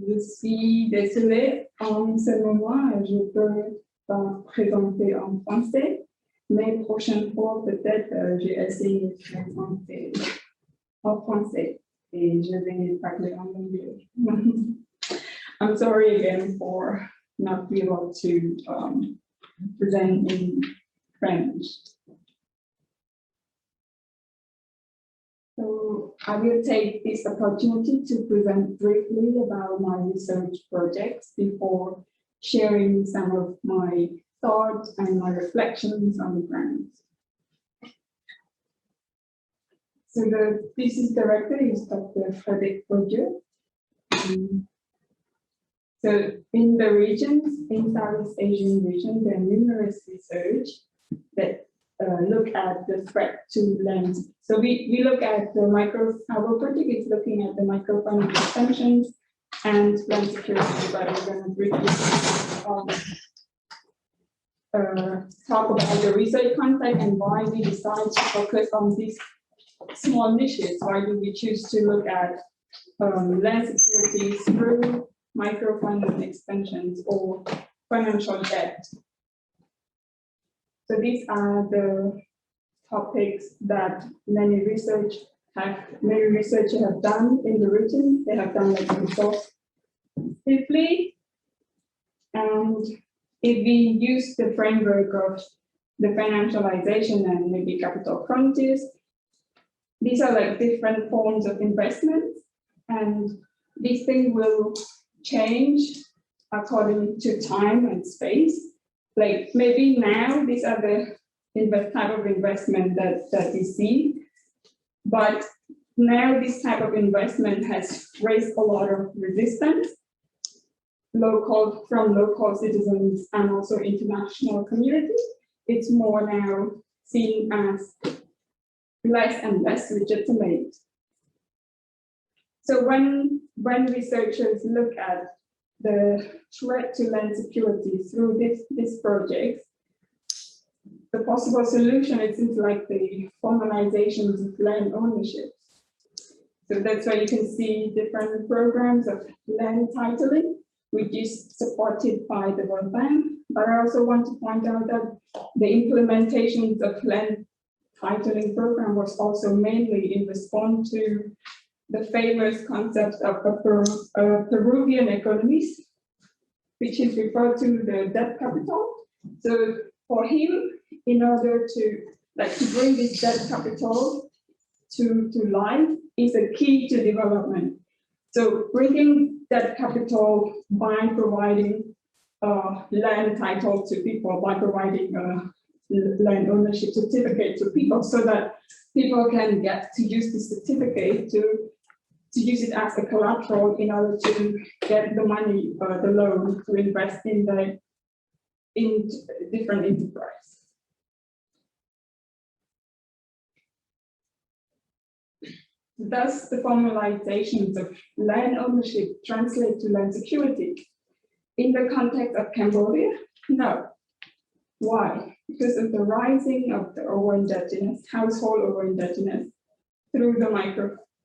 Je suis désolée, en ce moment, je peux pas présenter en français, mais prochaine fois, peut-être, j'ai essayé de présenter en français et je vais parler en anglais. I'm sorry again for not being able to present in French. So I will take this opportunity to present briefly about my research projects before sharing some of my thoughts and my reflections on the ground. So the thesis director is Dr. Frederick Roger. So in the regions, in Southeast Asian region, there are numerous research that look at the threat to land. So we look at the our project is looking at the microfinance extensions and land security, but we're going to briefly talk about the research context and why we decide to focus on these small niches. Why do we choose to look at land security through microfinance extensions or financial debt? So these are the topics that many researchers have done in the region. They have done like exhaustively. And if we use the framework of the financialization and maybe capital frontiers, these are like different forms of investments, and these things will change according to time and space. Like maybe now these are the type of investment that we see, but now this type of investment has raised a lot of resistance from local citizens and also international community. It's more now seen as less and less legitimate. So when researchers look at the threat to land security through this project, the possible solution, it seems like the formalization of land ownership. So that's why you can see different programs of land titling, which is supported by the World Bank. But I also want to point out that the implementation of land titling program was also mainly in response to the famous concept of Peruvian economies, which is referred to the debt capital. So for him, in order to bring this debt capital to life is a key to development. So bringing debt capital by providing land title to people, by providing land ownership certificate to people, so that people can get to use the certificate to use it as a collateral in order to get the money, the loan to invest in different enterprise. Does the formalizations of land ownership translate to land security? In the context of Cambodia, no. Why? Because of the rising of the over-indebtedness, household over-indebtedness through the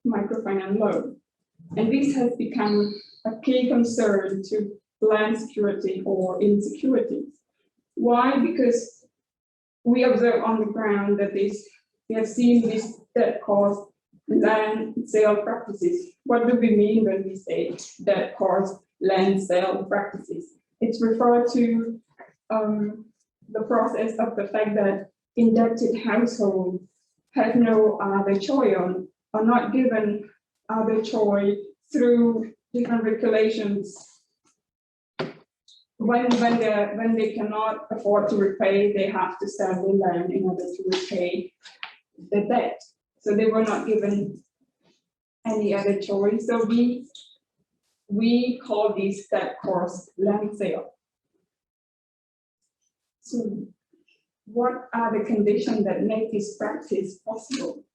microfinance loan. And this has become a key concern to land security or insecurity. Why? Because we observe on the ground that we have seen this debt cause land sale practices. What do we mean when we say debt cause land sale practices? It's referred to the process of the fact that indebted households have no other choice or are not given other choice through different regulations. When they cannot afford to repay, they have to sell the land in order to repay the debt. So they were not given any other choice. So we call these debt cause land sale. So what are the conditions that make this practice possible?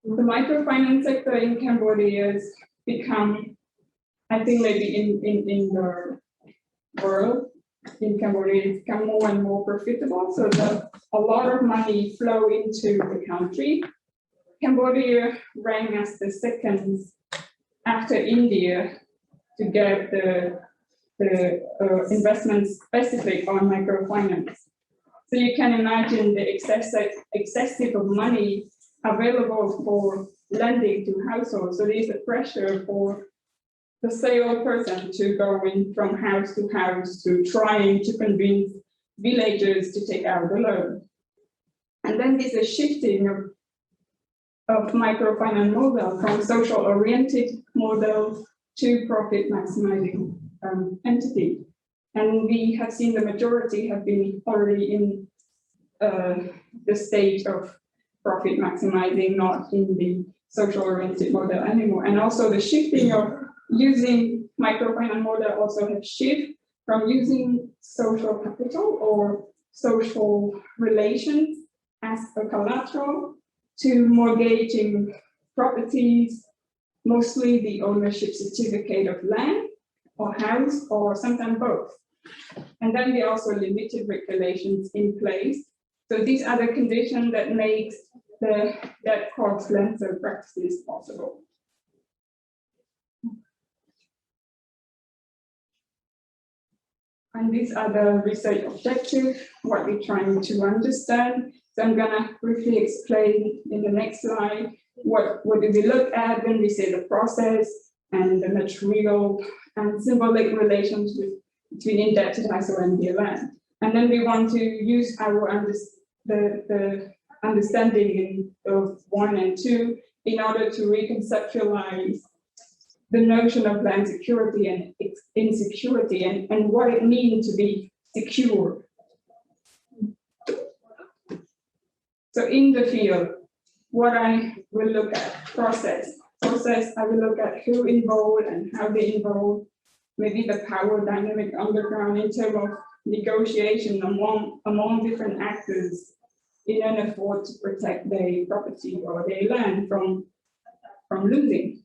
The microfinance sector in Cambodia has become, I think maybe in the world, in Cambodia, it's become more and more profitable. So a lot of money flow into the country. Cambodia ranked as the second after India to get the investment specific on microfinance. So you can imagine the excessive of money available for lending to households. So there's a pressure for the salesperson to go in from house to trying to convince villagers to take out the loan. And then there's a shifting of microfinance model from social-oriented model to profit maximizing entity. And we have seen the majority have been already in the state of profit maximizing, not in the social-oriented model anymore. And also the shifting of using microfinance model also have shift from using social capital or social relations as a collateral to mortgaging properties, mostly the ownership certificate of land or house, or sometimes both. And then there are also limited regulations in place. So these are the conditions that makes that cross-lender practices possible. And these are the research objectives, what we're trying to understand. So I'm gonna briefly explain in the next slide, what do we look at when we say the process and the material and symbolic relations between indebted household and their land. And then we want to use our the understanding of 1 and 2 in order to reconceptualize the notion of land security and insecurity and what it means to be secure. So in the field, what I will look at, process, I will look at who involved and how they involved, maybe the power dynamic underground in terms of negotiation among different actors in an effort to protect their property or their land from losing.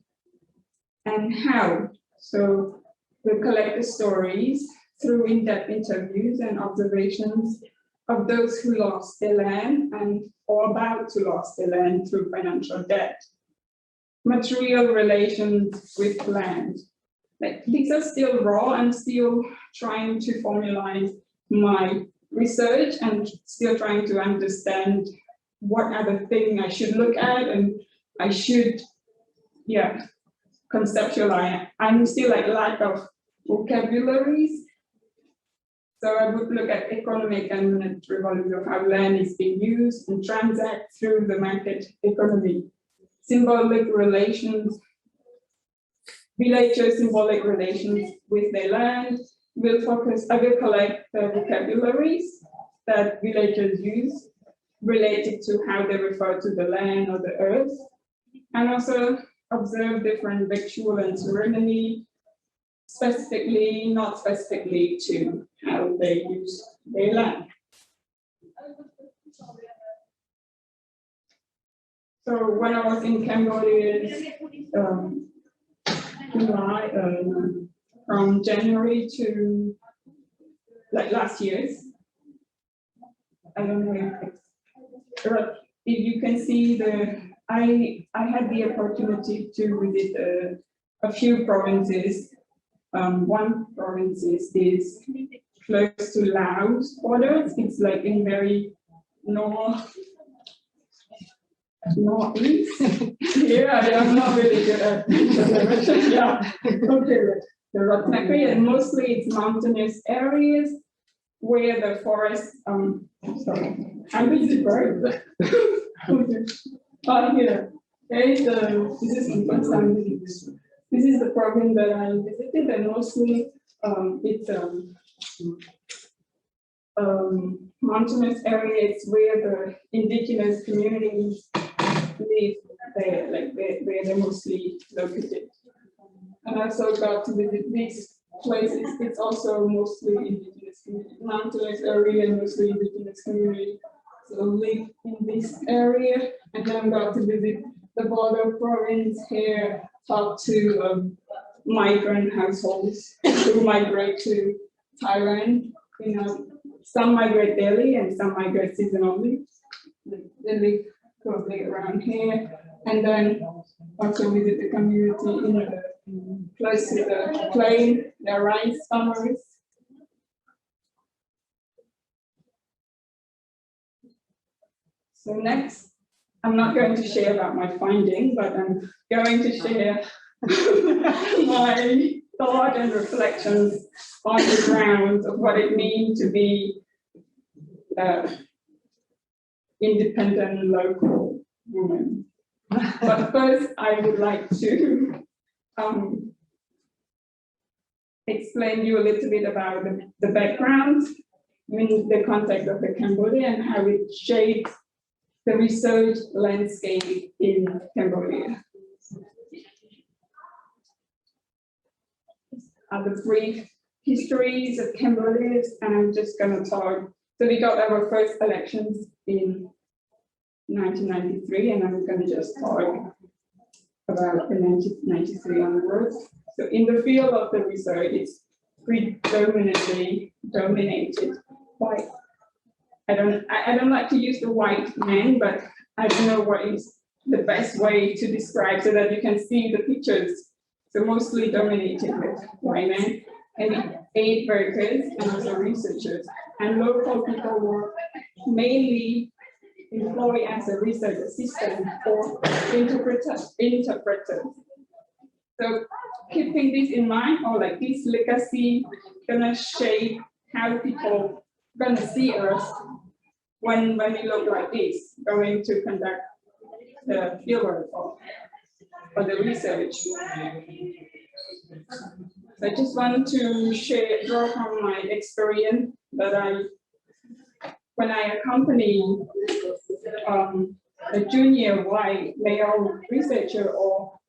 And how? So we'll collect the stories through in-depth interviews and observations of those who lost their land and or about to lose their land through financial debt. Material relations with land. Like, these are still raw. I'm still trying to formalize my research and still trying to understand what are the things I should look at and I should, conceptualize. I'm still like lack of vocabularies. So I would look at economic and monetary values of how land is being used and transact through the market economy. Symbolic relations, villager symbolic relations with their land. I will collect the vocabularies that villagers use related to how they refer to the land or the earth, and also observe different ritual and ceremony, specifically, not specifically to how they use their land. So when I was in Cambodia, from January to like last year's, I don't know if you can see I had the opportunity to visit a few provinces. One province is close to Laos borders. It's like in very northeast. Yeah, I'm not really good at the direction. Yeah, okay. The Ratnakri, and mostly it's mountainous areas where the forest. Sorry, I'm busy bird. Okay. Here. Okay, this is the first time visiting. This is the province that I visited, and mostly it's mountainous areas where the indigenous communities live, where they're mostly located. And I also got to visit these places. It's also mostly indigenous community, mountainous area, mostly indigenous community. So live in this area, and then got to visit the border province here, talk to migrant households who migrate to Thailand. You know, some migrate daily and some migrate seasonally. They live probably around here, and then also visit the community in the close to the plain, the rice farmers. So next, I'm not going to share about my finding, but I'm going to share my thought and reflections on the ground of what it means to be independent local woman. But first, I would like to explain you a little bit about the background in the context of the Cambodia and how it shaped the research landscape in Cambodia. The brief histories of Cambodia, and I'm just going to talk. So we got our first elections in 1993, and I'm going to just talk about the 1993 onwards. So in the field of the research, it's predominantly dominated by, I don't like to use the white men, but I don't know what is the best way to describe so that you can see the pictures. So mostly dominated with white men and aid workers and also researchers. And local people were mainly employed as a research assistant or interpreters. So keeping this in mind, or like this legacy gonna shape how people gonna see us when we look like this, going to conduct the fieldwork or the research. So I just want to draw from my experience that when I accompany a junior white male researcher or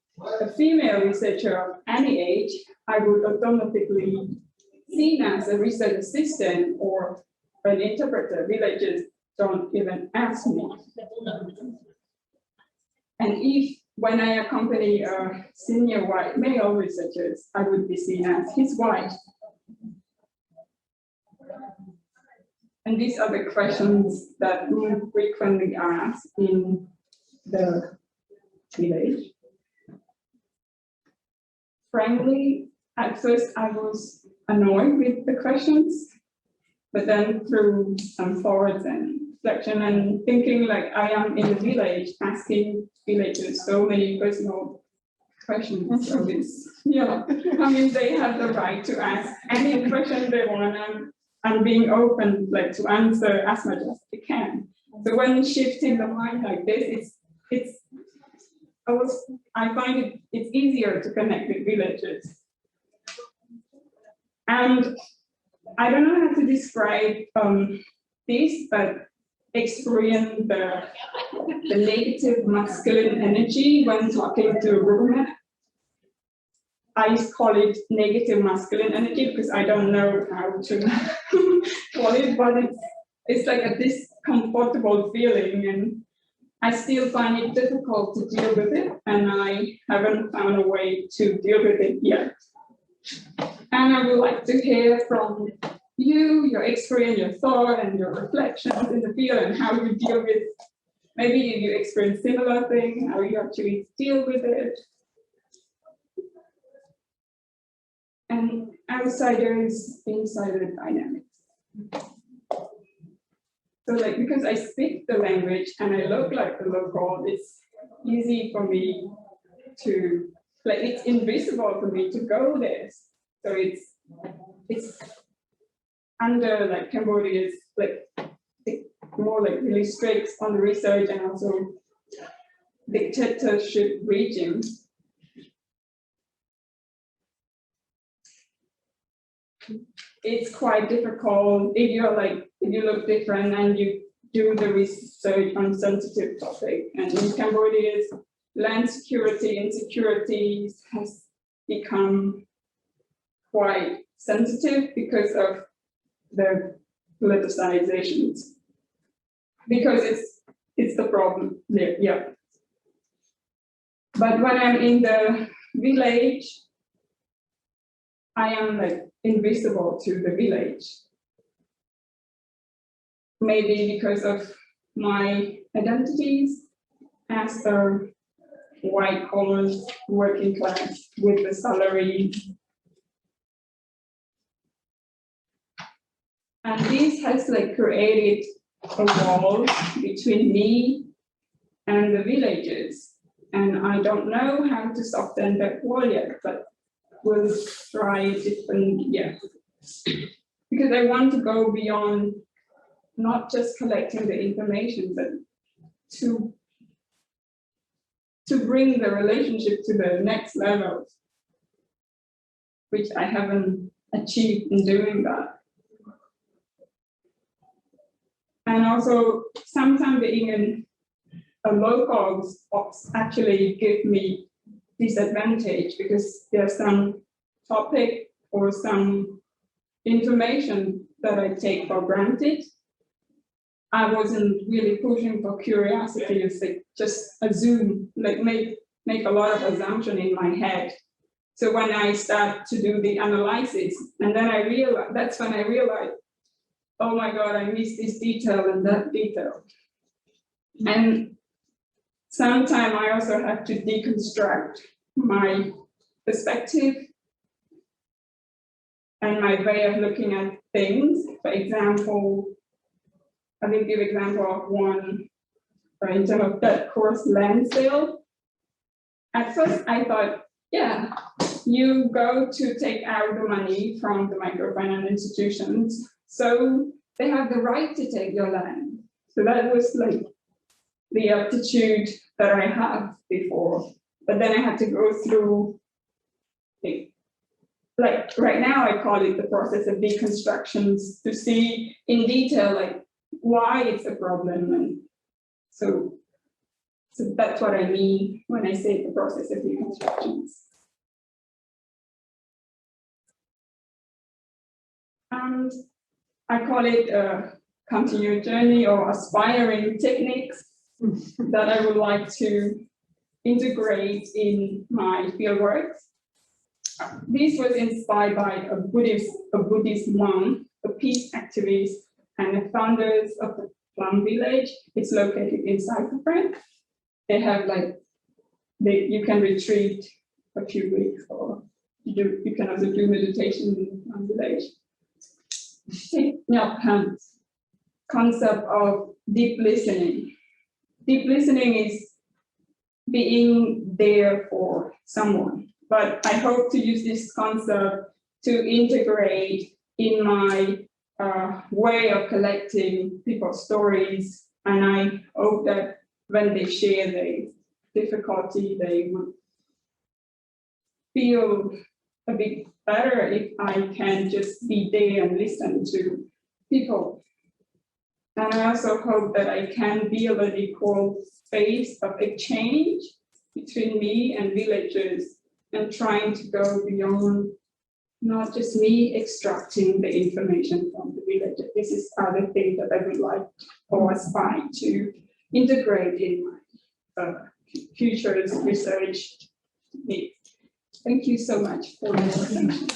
a female researcher of any age, I would automatically seen as a research assistant or an interpreter. Villagers don't even ask me. And when I accompany a senior white male researchers, I would be seen as his wife. And these are the questions that we frequently ask in the village. Frankly, at first I was annoyed with the questions, but then through some thoughts and reflection and thinking like I am in the village, asking villagers so many personal questions. So it's, yeah, I mean, they have the right to ask any question they want, and I'm being open like to answer as much as they can. So when shifting the mind like this, I find it's easier to connect with villagers. And I don't know how to describe this, but experience the negative masculine energy when talking to a woman. I call it negative masculine energy because I don't know how to call it, but it's like a discomfortable feeling, and I still find it difficult to deal with it, and I haven't found a way to deal with it yet. And I would like to hear from you, your experience, your thought, and your reflections in the field, and how you deal with, maybe you experience similar things, how you actually deal with it. And outsiders, insider dynamics. So like, because I speak the language and I look like the local, it's easy for me to, like, it's invisible for me to go there. So it's under like Cambodia's like more like really strict on the research and also dictatorship regime. It's quite difficult if you look different and you do the research on sensitive topic. And in Cambodia's land security, insecurities has become quite sensitive because of the politicizations. Because it's the problem there, yeah. But when I'm in the village, I am like invisible to the village. Maybe because of my identities, as a white collar working class with a salary. And this has like created a wall between me and the villagers. And I don't know how to soften that wall yet, but we'll try different, yeah. Because I want to go beyond not just collecting the information, but to bring the relationship to the next level, which I haven't achieved in doing that. And also, sometimes being a local actually give me disadvantage because there's some topic or some information that I take for granted. I wasn't really pushing for curiosity, it's like just assume, like make a lot of assumption in my head. So when I start to do the analysis, and then I realize, that's when I realized, oh my God, I missed this detail and that detail. And sometimes I also have to deconstruct my perspective and my way of looking at things. For example, I will give example of one, in terms of that course land sale. At first I thought, yeah, you go to take out the money from the microfinance institutions, so they have the right to take your land. So that was like the attitude that I had before. But then I had to go through, like right now I call it the process of deconstructions to see in detail like why it's a problem. And so that's what I mean when I say the process of deconstructions. And I call it a continued journey or aspiring techniques that I would like to integrate in my fieldwork. This was inspired by a Buddhist monk, a peace activist, and the founders of the Plum Village. It's located inside the France. They have like, you can retreat a few weeks, or you can also do meditation in the Plum Village. Concept of deep listening. Deep listening is being there for someone, but I hope to use this concept to integrate in my way of collecting people's stories, and I hope that when they share their difficulty, they would feel a bit better if I can just be there and listen to people. And I also hope that I can build an equal space of exchange between me and villagers and trying to go beyond not just me extracting the information from the villager. This is other thing that I would like or aspire to integrate in my future research needs. Thank you so much for your attention.